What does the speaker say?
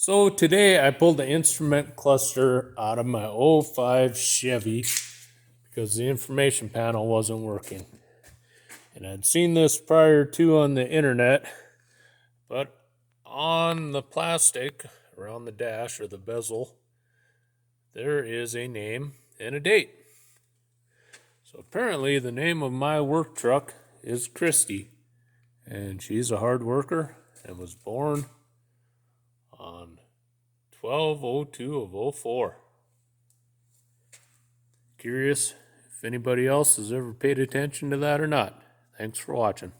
So today I pulled the instrument cluster out of my '05 Chevy because the information panel wasn't working. And I'd seen this prior to on the internet, but on the plastic around the dash or the bezel, there is a name and a date. So apparently the name of my work truck is Christy, and she's a hard worker and was born on 12/02 of '04. Curious if anybody else has ever paid attention to that or not. Thanks for watching.